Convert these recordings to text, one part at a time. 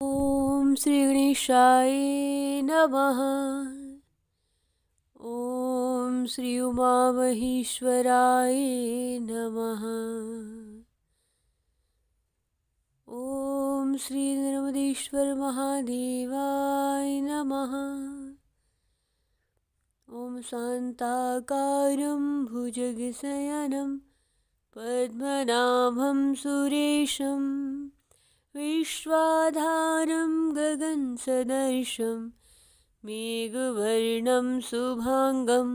ओम श्री गणेशाय नमः। ओम श्री उमा महेश्वराय नमः। ओम श्री नर्मदेश्वर महादेवाय नमः। ओम शान्ताकारं भुजगशयनं पद्मनाभं सुरेशं विश्वाधारं गगनसदृशं मेघवर्णं शुभांगं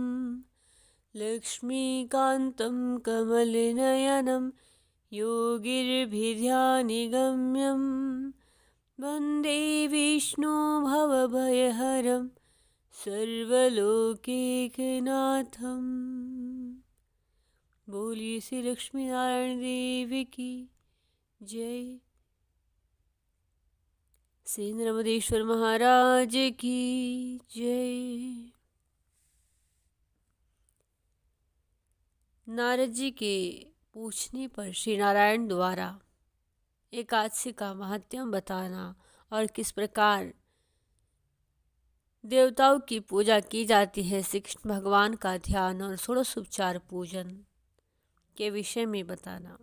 लक्ष्मीकान्तं कमलनयनं योगिर्भिध्यानिगम्यं वन्दे विष्णु भवभयहरं सर्वलोकैकनाथं। बोलिए श्री लक्ष्मी नारायण देवी की जय। श्री नर्मदेश्वर महाराज की जय। नारद जी के पूछने पर श्री नारायण द्वारा एकादशी का महात्म्य बताना और किस प्रकार देवताओं की पूजा की जाती है, श्री कृष्ण भगवान का ध्यान और षोडशोपचार पूजन के विषय में बताना।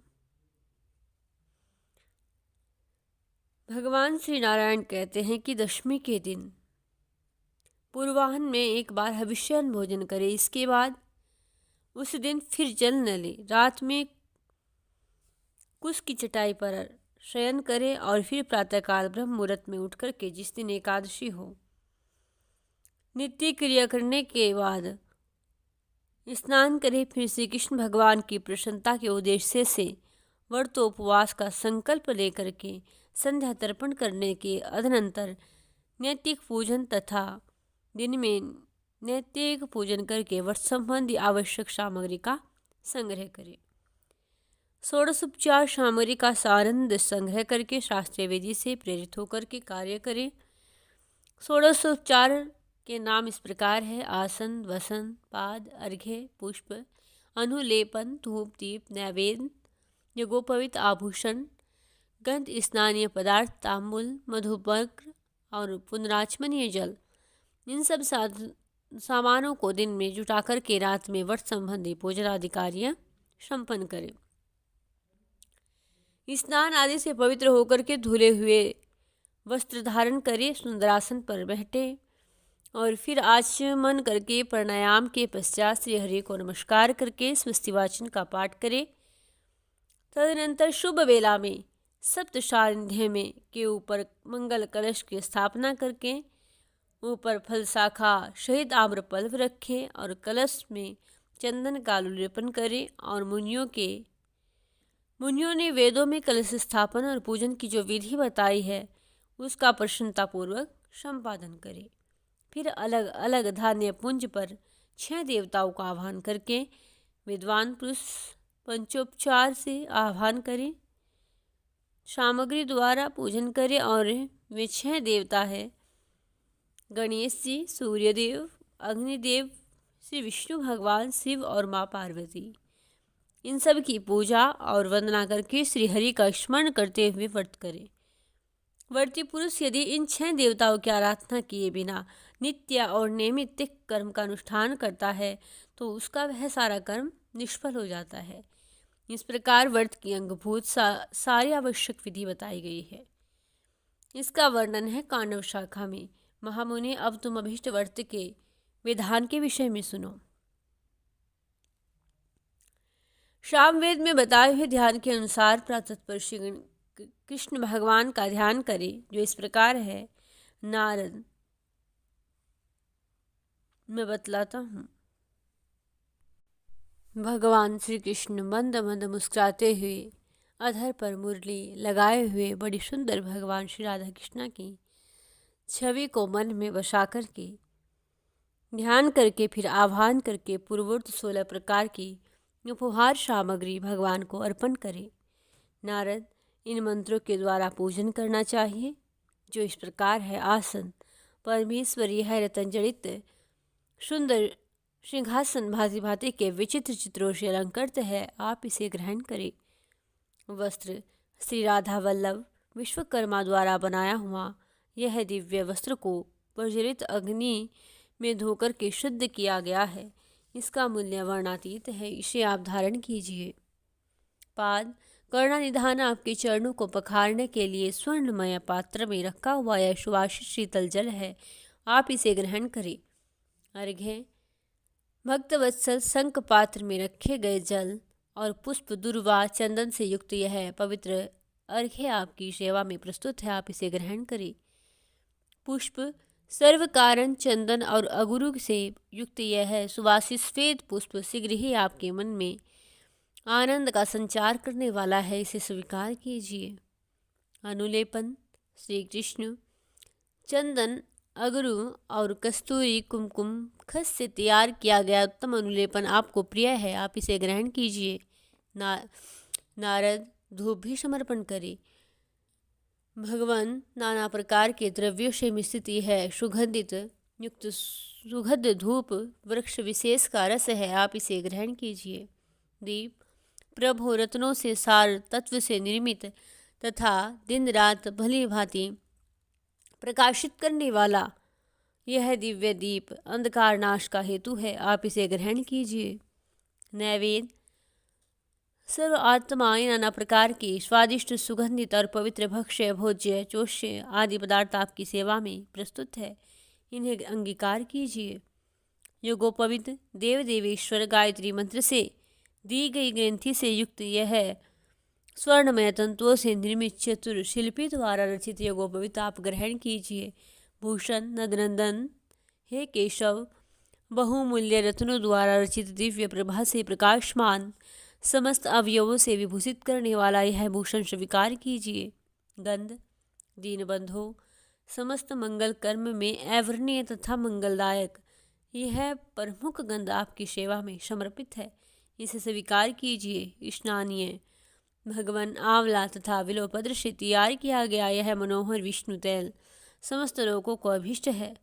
भगवान श्री नारायण कहते हैं कि दशमी के दिन पूर्वाह्न में एक बार हविष्यन भोजन करे, इसके बाद उस दिन फिर जल न ले, रात में कुश की चटाई पर शयन करे और फिर प्रातःकाल ब्रह्म मुहूर्त में उठकर के, जिस दिन एकादशी हो, नित्य क्रिया करने के बाद स्नान करे। फिर श्री कृष्ण भगवान की प्रसन्नता के उद्देश्य से व्रतोपवास का संकल्प लेकर के संध्या तर्पण करने के अनंतर नैतिक पूजन तथा दिन में नैतिक पूजन करके व्रत संबंधी आवश्यक सामग्री का संग्रह करे। षोडशोपचार सामग्री का सारंद संग्रह करके शास्त्रीय विधि से प्रेरित होकर के कार्य करे। षोडशोपचार के नाम इस प्रकार है: आसन, वसन, पाद, अर्घ्य, पुष्प, अनुलेपन, धूप, दीप, नैवेद्य, यज्ञोपवीत, आभूषण, गंध, स्नानीय पदार्थ, तांबूल, मधुपर्क और पुनराचमनीय जल। इन सब सामानों को दिन में जुटा कर के रात में व्रत संबंधी पूजन आदि कार्य संपन्न करें। स्नान आदि से पवित्र होकर के धुले हुए वस्त्र धारण करे, सुंदरासन पर बैठे और फिर आचमन करके प्राणायाम के पश्चात श्री हरि को नमस्कार करके स्वस्ति वाचन का पाठ करे। तदनंतर शुभ वेला में सप्त सानिध्य में के ऊपर मंगल कलश की स्थापना करके ऊपर फल शाखा सहित आम्रफल रखे और कलश में चंदन का लेपन करे और मुनियों ने वेदों में कलश स्थापन और पूजन की जो विधि बताई है उसका प्रसन्नतापूर्वक संपादन करे। फिर अलग अलग धान्य पुंज पर 6 देवताओं का आह्वान करके विद्वान पुरुष पंचोपचार से आह्वान करे, सामग्री द्वारा पूजन करे और वे 6 देवता है: गणेश जी, सूर्यदेव, अग्निदेव, श्री विष्णु भगवान, शिव और माँ पार्वती। इन सब की पूजा और वंदना करके श्री हरि का स्मरण करते हुए व्रत करे। व्रती पुरुष यदि इन 6 देवताओं की आराधना किए बिना नित्य और नियमित कर्म का अनुष्ठान करता है तो उसका वह सारा कर्म निष्फल हो जाता है। इस प्रकार व्रत की अंगभूत सारी आवश्यक विधि बताई गई है। इसका वर्णन है कांडव शाखा में। महामुनि, अब तुम अभीष्ट व्रत के विधान के विषय में सुनो। सामवेद में बताए हुए ध्यान के अनुसार प्रातः पर श्री कृष्ण भगवान का ध्यान करें, जो इस प्रकार है। नारद, मैं बतलाता हूँ। भगवान श्री कृष्ण मंद मंद मुस्कुराते हुए अधर पर मुरली लगाए हुए बड़ी सुंदर भगवान श्री राधा कृष्णा की छवि को मन में बसा करके ध्यान करके फिर आह्वान करके पूर्वोक्त 16 प्रकार की उपहार सामग्री भगवान को अर्पण करे। नारद, इन मंत्रों के द्वारा पूजन करना चाहिए, जो इस प्रकार है। आसन, परमेश्वरी है रतनजड़ित सुंदर सिंहासन भांति भांति के विचित्र चित्रों से अलंकृत है, आप इसे ग्रहण करें। वस्त्र, श्री राधा वल्लभ विश्वकर्मा द्वारा बनाया हुआ यह दिव्य वस्त्र को प्रज्वलित अग्नि में धोकर के शुद्ध किया गया है। इसका मूल्य वर्णातीत है, इसे आप धारण कीजिए। पाद कर्णानिधान आपके चरणों को पखारने के लिए स्वर्णमय पात्र में रखा हुआ यह सुवासित शीतल जल है, आप इसे ग्रहण करें। अर्घ्य भक्तवत्सल शंख पात्र में रखे गए जल और पुष्प दुर्वा चंदन से युक्त यह पवित्र अर्घ्य आपकी सेवा में प्रस्तुत है, आप इसे ग्रहण करें। पुष्प सर्व कारण चंदन और अगुरु से युक्त यह सुवासित श्वेत पुष्प शीघ्र ही आपके मन में आनंद का संचार करने वाला है, इसे स्वीकार कीजिए। अनुलेपन श्री कृष्ण चंदन अगरू और कस्तूरी कुमकुम खस से तैयार किया गया उत्तम अनुलेपन आपको प्रिय है, आप इसे ग्रहण कीजिए। नारद धूप भी समर्पण करें। भगवान नाना प्रकार के द्रव्यों से मिश्रित है सुगंधित युक्त सुगंध धूप वृक्ष विशेष का रस है, आप इसे ग्रहण कीजिए। दीप प्रभु रत्नों से सार तत्व से निर्मित तथा दिन रात भली भांति प्रकाशित करने वाला यह दिव्य दीप अंधकार नाश का हेतु है, आप इसे ग्रहण कीजिए। नैवेद्य सर्व आत्माएं नाना प्रकार के स्वादिष्ट सुगंधित और पवित्र भक्ष्य भोज्य चोष्य आदि पदार्थ आपकी सेवा में प्रस्तुत है, इन्हें अंगीकार कीजिए। योगोपवित देव देवेश्वर गायत्री मंत्र से दी गई ग्रंथि से युक्त यह स्वर्णमय तंतुओं से निर्मित चतुर शिल्पी द्वारा रचित योगोपवित आप ग्रहण कीजिए। भूषण नदनंदन हे केशव बहुमूल्य रत्नों द्वारा रचित दिव्य प्रभा से प्रकाशमान समस्त अवयवों से विभूषित करने वाला यह भूषण स्वीकार कीजिए। गंध दीनबंधो समस्त मंगल कर्म में अवर्णीय तथा मंगलदायक यह प्रमुख गंध आपकी सेवा में समर्पित है, इसे स्वीकार कीजिए। स्नानीय भगवान आंवला तथा विलोपद्र से तैयार किया गया यह मनोहर विष्णु तेल समस्त लोगों को अभीष्ट है,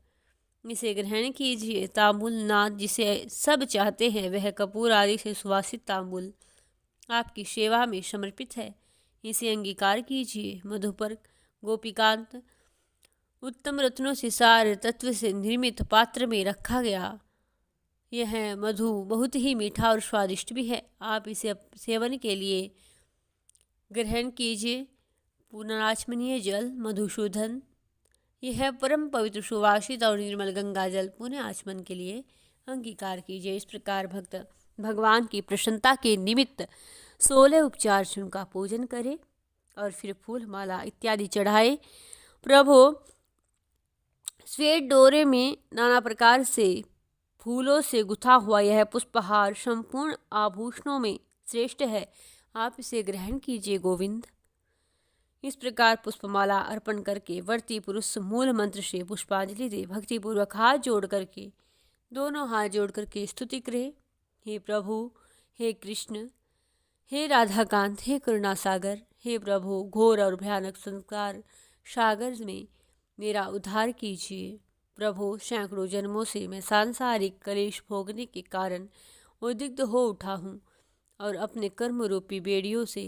इसे ग्रहण कीजिए। तांबुल नाद जिसे सब चाहते हैं वह कपूर आदि से सुवासित तांबुल आपकी सेवा में समर्पित है, इसे अंगीकार कीजिए। मधुपर गोपीकांत उत्तम रत्नों से सार तत्व से निर्मित पात्र में रखा गया यह मधु बहुत ही मीठा और स्वादिष्ट भी है, आप इसे सेवन के लिए ग्रहण कीजिए। पुनराचमनीय जल मधुसूदन यह परम पवित्र सुवासित और निर्मल गंगा जल पुनः आचमन के लिए अंगीकार कीजिए। इस प्रकार भक्त भगवान की प्रसन्नता के निमित्त 16 उपचार से उनका पूजन करें और फिर फूल माला इत्यादि चढ़ाए। प्रभु श्वेत डोरे में नाना प्रकार से फूलों से गुथा हुआ यह पुष्पहार संपूर्ण आभूषणों में श्रेष्ठ है, आप इसे ग्रहण कीजिए। गोविंद इस प्रकार पुष्पमाला अर्पण करके वर्ती पुरुष मूल मंत्र से पुष्पांजलि दे भक्तिपूर्वक हाथ जोड़ करके दोनों हाथ जोड़ करके स्तुति करे। हे प्रभु हे कृष्ण हे राधाकांत हे करुणा सागर, हे प्रभु घोर और भयानक संसार सागर में मेरा उद्धार कीजिए। प्रभु सैकड़ों जन्मों से मैं सांसारिक कलेश भोगने के कारण उद्विग्न हो उठा हूँ और अपने कर्म रूपी बेड़ियों से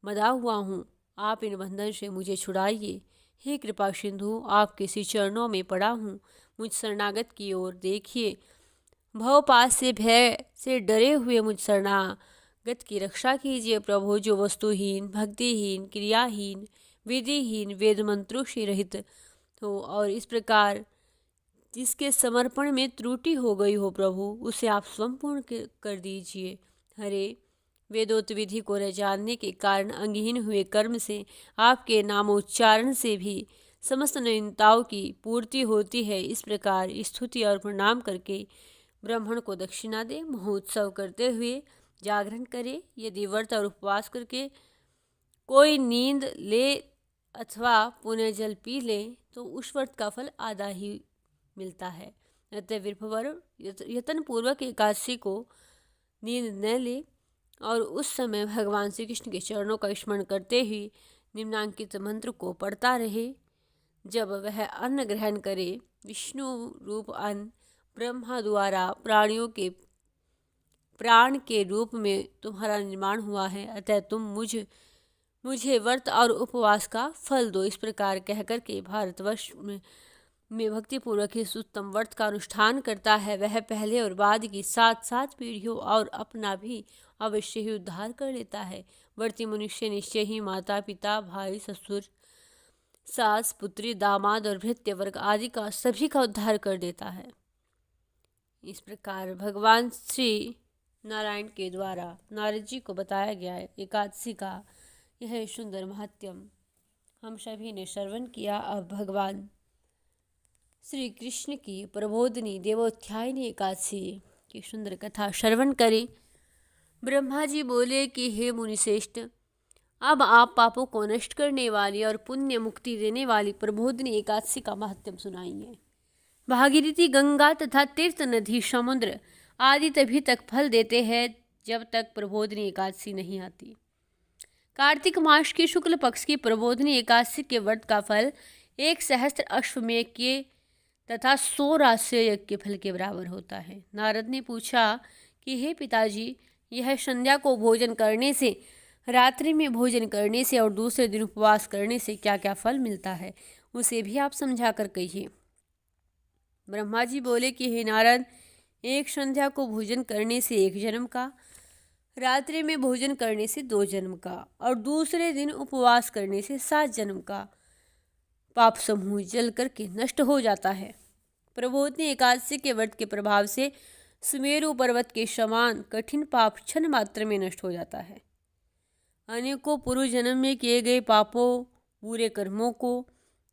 बंधा हुआ हूँ, आप इन बंधन से मुझे छुड़ाइए। हे कृपा सिंधु आपके श्री चरणों में पड़ा हूँ, मुझ शरणागत की ओर देखिए। भवपास से भय से डरे हुए मुझ शरणागत की रक्षा कीजिए। प्रभु जो वस्तुहीन भक्तिहीन क्रियाहीन विधिहीन वेद मंत्रों से रहित हो और इस प्रकार जिसके समर्पण में त्रुटि हो गई हो प्रभु उसे आप संपूर्ण कर दीजिए। हरे वेदोक्त विधि को न जानने के कारण अंगहीन हुए कर्म से आपके नामोच्चारण से भी समस्त नवीनताओं की पूर्ति होती है। इस प्रकार स्तुति और प्रणाम करके ब्राह्मण को दक्षिणा दे, महोत्सव करते हुए जागरण करे। यदि व्रत और उपवास करके कोई नींद ले अथवा पुण्य जल पी ले तो उस व्रत का फल आधा ही मिलता है। अतः विप्रवर यत्न पूर्वक एकादशी को नींद न ले और उस समय भगवान श्री कृष्ण के चरणों का स्मरण करते ही निम्नांकित मंत्र को पढ़ता रहे। जब वह अन्न ग्रहण करे, विष्णु रूप अन्न ब्रह्मा द्वारा प्राणियों के प्राण के रूप में तुम्हारा निर्माण हुआ है, अतः तुम मुझ मुझे व्रत और उपवास का फल दो। इस प्रकार कहकर के भारतवर्ष में भक्तिपूर्वक इस उत्तम व्रत का अनुष्ठान करता है, वह पहले और बाद की 7 पीढ़ियों और अपना भी अवश्य ही उद्धार कर लेता है। व्रती मनुष्य निश्चय ही माता पिता भाई ससुर सास पुत्री दामाद और भृत्य वर्ग आदि का सभी का उद्धार कर देता है। इस प्रकार भगवान श्री नारायण के द्वारा नारद जी को बताया गया है एकादशी का यह सुंदर महात्म्य हम सभी ने श्रवण किया। अब भगवान श्री कृष्ण की प्रबोधिनी देवोत्थायनी एकादशी की सुंदर कथा श्रवण करें। ब्रह्मा जी बोले कि हे मुनिश्रेष्ठ, अब आप पापों को नष्ट करने वाली और पुण्य मुक्ति देने वाली प्रबोधिनी एकादशी का महात्म्य सुनाएंगे। भागीरथी गंगा तथा तीर्थ नदी समुद्र आदि तभी तक फल देते हैं जब तक प्रबोधिनी एकादशी नहीं आती। कार्तिक मास की शुक्ल पक्ष की प्रबोधिनी एकादशी के व्रत का फल 1,000 अश्वमेध के तथा 100 राष्ट्रीय यज्ञ के फल के बराबर होता है। नारद ने पूछा कि हे पिताजी, यह संध्या को भोजन करने से, रात्रि में भोजन करने से और दूसरे दिन उपवास करने से क्या क्या फल मिलता है, उसे भी आप समझा कर कहिए। ब्रह्मा जी बोले कि हे नारद, एक संध्या को भोजन करने से 1 जन्म का, रात्रि में भोजन करने से 2 जन्म का और दूसरे दिन उपवास करने से 7 जन्म का पाप समूह जल करके नष्ट हो जाता है। प्रबोधिनी एकादशी के व्रत के प्रभाव से सुमेरु पर्वत के समान कठिन पाप क्षण मात्र में नष्ट हो जाता है। अनेकों पूर्व जन्म में किए गए पापों, बुरे कर्मों को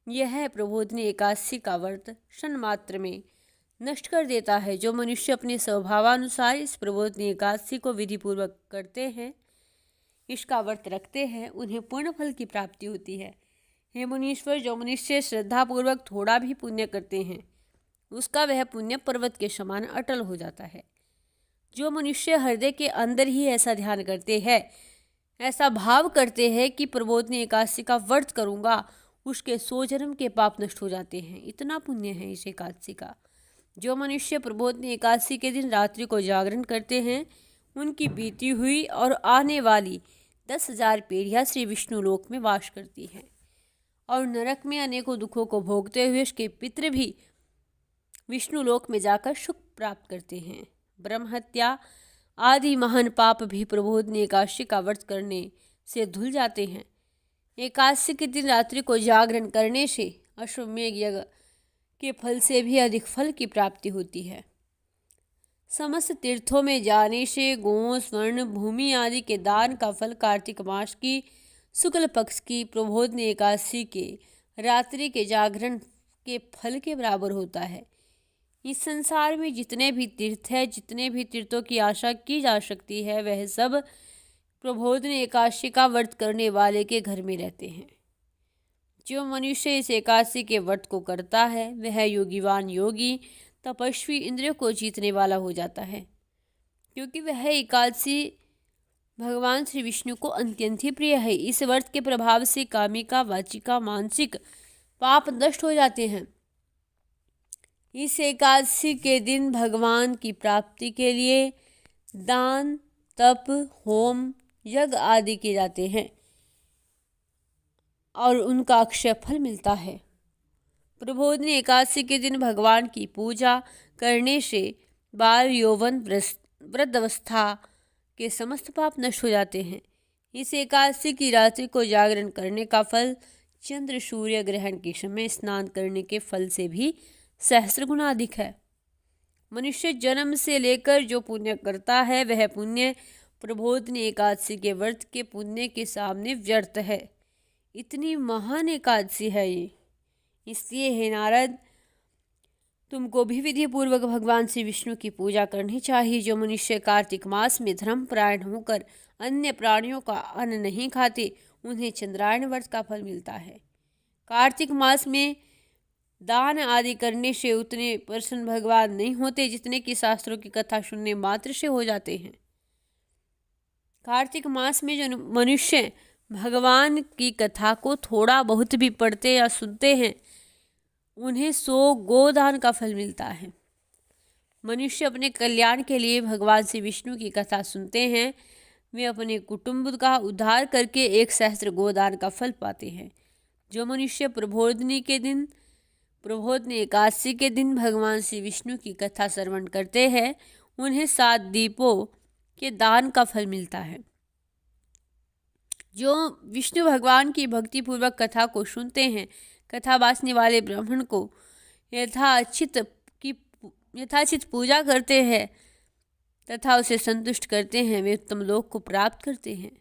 यह प्रबोधिनी एकादशी का व्रत क्षण मात्र में नष्ट कर देता है। जो मनुष्य अपने स्वभावानुसार इस प्रबोधिनी एकादशी को विधिपूर्वक करते हैं, इसका व्रत रखते हैं, उन्हें पूर्ण फल की प्राप्ति होती है। हे मुनीश्वर, जो मनुष्य श्रद्धापूर्वक थोड़ा भी पुण्य करते हैं, उसका वह पुण्य पर्वत के समान अटल हो जाता है। जो मनुष्य हृदय के अंदर ही ऐसा ध्यान करते हैं, ऐसा भाव करते हैं कि प्रबोधिनी एकादशी का व्रत करूँगा, उसके 100 जन्म के पाप नष्ट हो जाते हैं। इतना पुण्य है इस एकादशी का। जो मनुष्य प्रबोधिनी एकादशी के दिन रात्रि को जागरण करते हैं, उनकी बीती हुई और आने वाली 10,000 पीढ़ियाँ श्री विष्णु लोक में वास करती हैं और नरक में अनेकों दुखों को भोगते हुए उसके पितृ भी विष्णु लोक में जाकर सुख प्राप्त करते हैं। ब्रह्म हत्या आदि महान पाप भी प्रबोधिनी एकादशी का व्रत करने से धुल जाते हैं। एकादशी के दिन रात्रि को जागरण करने से अश्वमेध यज्ञ के फल से भी अधिक फल की प्राप्ति होती है। समस्त तीर्थों में जाने से गौ, स्वर्ण, भूमि आदि के दान का फल कार्तिक मास की शुक्ल पक्ष की प्रबोधिनी एकादशी के रात्रि के जागरण के फल के बराबर होता है। इस संसार में जितने भी तीर्थ है, जितने भी तीर्थों की आशा की जा सकती है, वह सब प्रबोधिनी एकादशी का व्रत करने वाले के घर में रहते हैं। जो मनुष्य इस एकादशी के व्रत को करता है, वह योगीवान योगी तपस्वी इंद्रियों को जीतने वाला हो जाता है, क्योंकि वह एकादशी भगवान श्री विष्णु को अत्यंत ही प्रिय है। इस व्रत के प्रभाव से कामिका, वाचिका, मानसिक पाप नष्ट हो जाते हैं। इस एकादशी के दिन भगवान की प्राप्ति के लिए दान, तप, होम, यज्ञ आदि किए जाते हैं और उनका अक्षय फल मिलता है। प्रबोधिनी एकादशी के दिन भगवान की पूजा करने से बाल, यौवन, वृद्धावस्था के समस्त पाप नष्ट हो जाते हैं। इस एकादशी की रात्रि को जागरण करने का फल चंद्र सूर्य ग्रहण के समय स्नान करने के फल से भी 1,000 गुना अधिक है। मनुष्य जन्म से लेकर जो पुण्य करता है, वह पुण्य प्रबोधिनी एकादशी के व्रत के पुण्य के सामने व्यर्थ है। इतनी महान एकादशी है ये। इसलिए हे नारद, तुमको भी विधि पूर्वक भगवान श्री विष्णु की पूजा करनी चाहिए। जो मनुष्य कार्तिक मास में धर्मपरायण होकर अन्य प्राणियों का अन्न नहीं खाते, उन्हें चंद्रायण व्रत का फल मिलता है। कार्तिक मास में दान आदि करने से उतने प्रसन्न भगवान नहीं होते जितने कि शास्त्रों की कथा सुनने मात्र से हो जाते हैं। कार्तिक मास में जो मनुष्य भगवान की कथा को थोड़ा बहुत भी पढ़ते या सुनते हैं, उन्हें 100 गोदान का फल मिलता है। मनुष्य अपने कल्याण के लिए भगवान श्री विष्णु की कथा सुनते हैं, वे अपने कुटुंब का उद्धार करके 1 सहस्त्र गोदान का फल पाते हैं। जो मनुष्य प्रबोधनी एकादशी के दिन भगवान श्री विष्णु की कथा श्रवण करते हैं, उन्हें 7 दीपों के दान का फल मिलता है। जो विष्णु भगवान की भक्ति पूर्वक कथा को सुनते हैं, कथा बांटने वाले ब्राह्मण को यथाचित पूजा करते हैं तथा उसे संतुष्ट करते हैं, वे उत्तम लोक को प्राप्त करते हैं।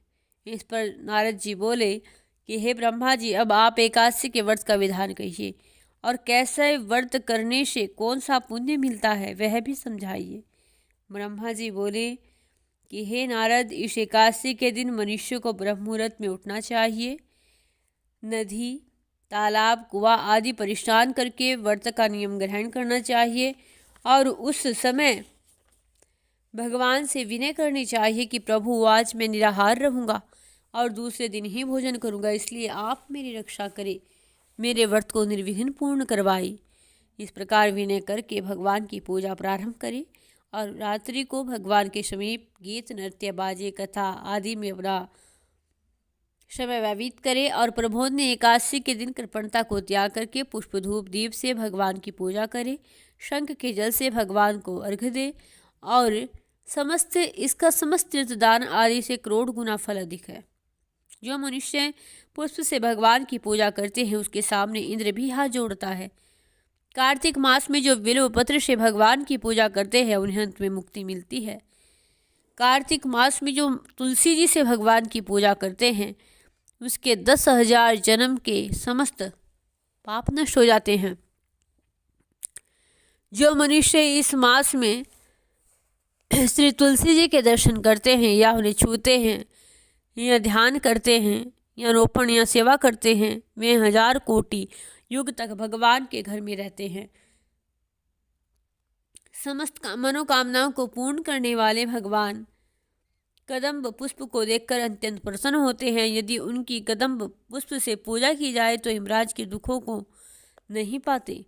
इस पर नारद जी बोले कि हे ब्रह्मा जी, अब आप एकादशी के व्रत का विधान कहिए और कैसे व्रत करने से कौन सा पुण्य मिलता है वह भी समझाइए। ब्रह्मा जी बोले कि हे नारद, इस एकादशी के दिन मनुष्य को ब्रह्म मुहूर्त में उठना चाहिए। नदी, तालाब, कुआं आदि पर स्नान करके व्रत का नियम ग्रहण करना चाहिए और उस समय भगवान से विनय करनी चाहिए कि प्रभु, आज मैं निराहार रहूँगा और दूसरे दिन ही भोजन करूँगा, इसलिए आप मेरी रक्षा करें, मेरे व्रत को निर्विघ्न पूर्ण करवाई। इस प्रकार विनय करके भगवान की पूजा प्रारंभ करें और रात्रि को भगवान के समीप गीत, नृत्य, बाजे, कथा आदि में अपना समय व्यतीत करें और प्रबोधनी एकादशी के दिन कृपणता को त्याग करके पुष्प, धूप, दीप से भगवान की पूजा करें। शंख के जल से भगवान को अर्घ्य दे और इसका समस्त तीर्थदान आदि से करोड़ गुना फल अधिक है। जो मनुष्य पुष्प से भगवान की पूजा करते हैं, उसके सामने इंद्र भी हाथ जोड़ता है। कार्तिक मास में जो बिल्व पत्र से भगवान की पूजा करते हैं, उन्हें अंत में मुक्ति मिलती है। कार्तिक मास में जो तुलसी जी से भगवान की पूजा करते हैं, उसके 10,000 जन्म के समस्त पाप नष्ट हो जाते हैं। जो मनुष्य इस मास में श्री तुलसी जी के दर्शन करते हैं या उन्हें छूते हैं या ध्यान करते हैं या रोपण या सेवा करते हैं, वे 1000 कोटि युग तक भगवान के घर में रहते हैं। समस्त मनोकामनाओं को पूर्ण करने वाले भगवान कदम्ब पुष्प को देखकर अत्यंत प्रसन्न होते हैं। यदि उनकी कदम्ब पुष्प से पूजा की जाए तो यमराज के दुखों को नहीं पाते।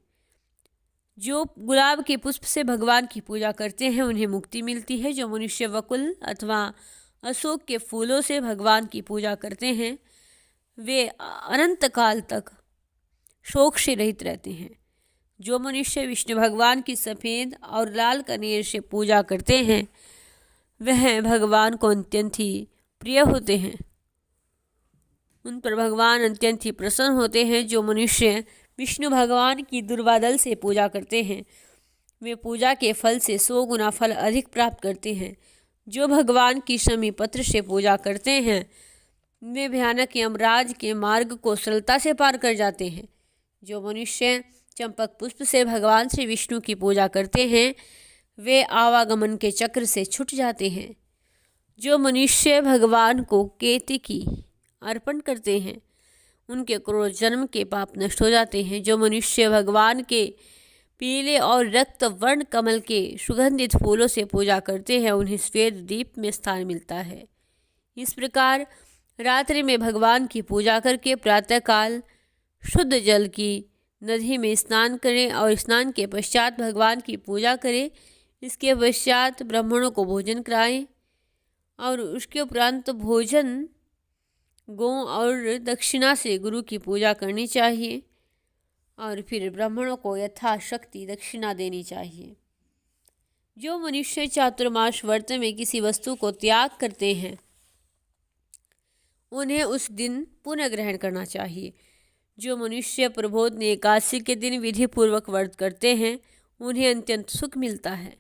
जो गुलाब के पुष्प से भगवान की पूजा करते हैं, उन्हें मुक्ति मिलती है। जो मनुष्य वकुल अथवा अशोक के फूलों से भगवान की पूजा करते हैं, वे अनंत काल तक शोक से रहित रहते हैं। जो मनुष्य विष्णु भगवान की सफ़ेद और लाल कनेर से पूजा करते हैं, वह भगवान को अत्यंत ही प्रिय होते हैं, उन पर भगवान अत्यंत ही प्रसन्न होते हैं। जो मनुष्य विष्णु भगवान की दुर्वादल से पूजा करते हैं, वे पूजा के फल से 100 गुना फल अधिक प्राप्त करते हैं। जो भगवान की शमी पत्र से पूजा करते हैं, वे भयानक यमराज के मार्ग को सरलता से पार कर जाते हैं। जो मनुष्य चंपक पुष्प से भगवान श्री विष्णु की पूजा करते हैं, वे आवागमन के चक्र से छूट जाते हैं। जो मनुष्य भगवान को केतकी अर्पण करते हैं, उनके करोड़ जन्म के पाप नष्ट हो जाते हैं। जो मनुष्य भगवान के पीले और रक्त वर्ण कमल के सुगंधित फूलों से पूजा करते हैं, उन्हें श्वेत दीप में स्थान मिलता है। इस प्रकार रात्रि में भगवान की पूजा करके प्रातःकाल शुद्ध जल की नदी में स्नान करें और स्नान के पश्चात भगवान की पूजा करें। इसके पश्चात ब्राह्मणों को भोजन कराएं और उसके उपरांत भोजन गौ और दक्षिणा से गुरु की पूजा करनी चाहिए और फिर ब्राह्मणों को यथाशक्ति दक्षिणा देनी चाहिए। जो मनुष्य चातुर्मास व्रत में किसी वस्तु को त्याग करते हैं, उन्हें उस दिन पुनः ग्रहण करना चाहिए। जो मनुष्य प्रबोधनी एकादशी के दिन विधि पूर्वक व्रत करते हैं, उन्हें अत्यंत सुख मिलता है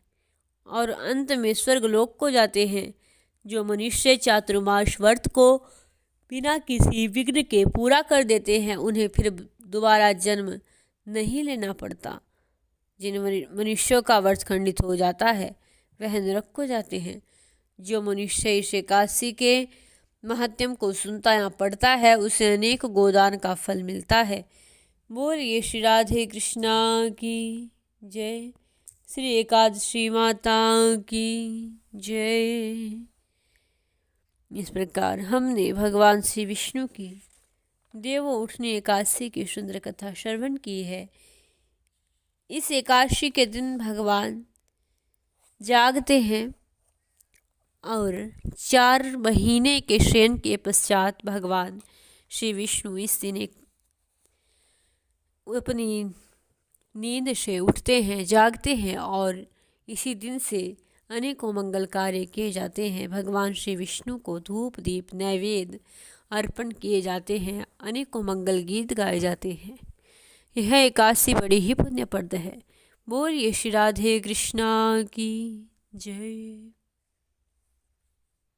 और अंत में स्वर्ग लोक को जाते हैं। जो मनुष्य चातुर्मास व्रत को बिना किसी विघ्न के पूरा कर देते हैं, उन्हें फिर दोबारा जन्म नहीं लेना पड़ता। जिन मनुष्यों का व्रत खंडित हो जाता है, वह नरक को जाते हैं। जो मनुष्य इस एकादशी के महात्म्य को सुनता या पढ़ता है, उसे अनेक गोदान का फल मिलता है। बोलिए श्री राधे कृष्णा की जय, श्री एकादशी माता की जय। इस प्रकार हमने भगवान श्री विष्णु की देवो उठनी एकादशी की सुंदर कथा श्रवण की है। इस एकादशी के दिन भगवान जागते हैं और 4 महीने के शयन के पश्चात भगवान श्री विष्णु इस दिन अपनी नींद से उठते हैं, जागते हैं और इसी दिन से अनेकों मंगल कार्य किए जाते हैं। भगवान श्री विष्णु को धूप दीप नैवेद्य अर्पण किए जाते हैं, अनेकों मंगल गीत गाए जाते हैं। यह एकादशी बड़ी ही पुण्यप्रद है। बोलिए श्री राधे कृष्णा की जय।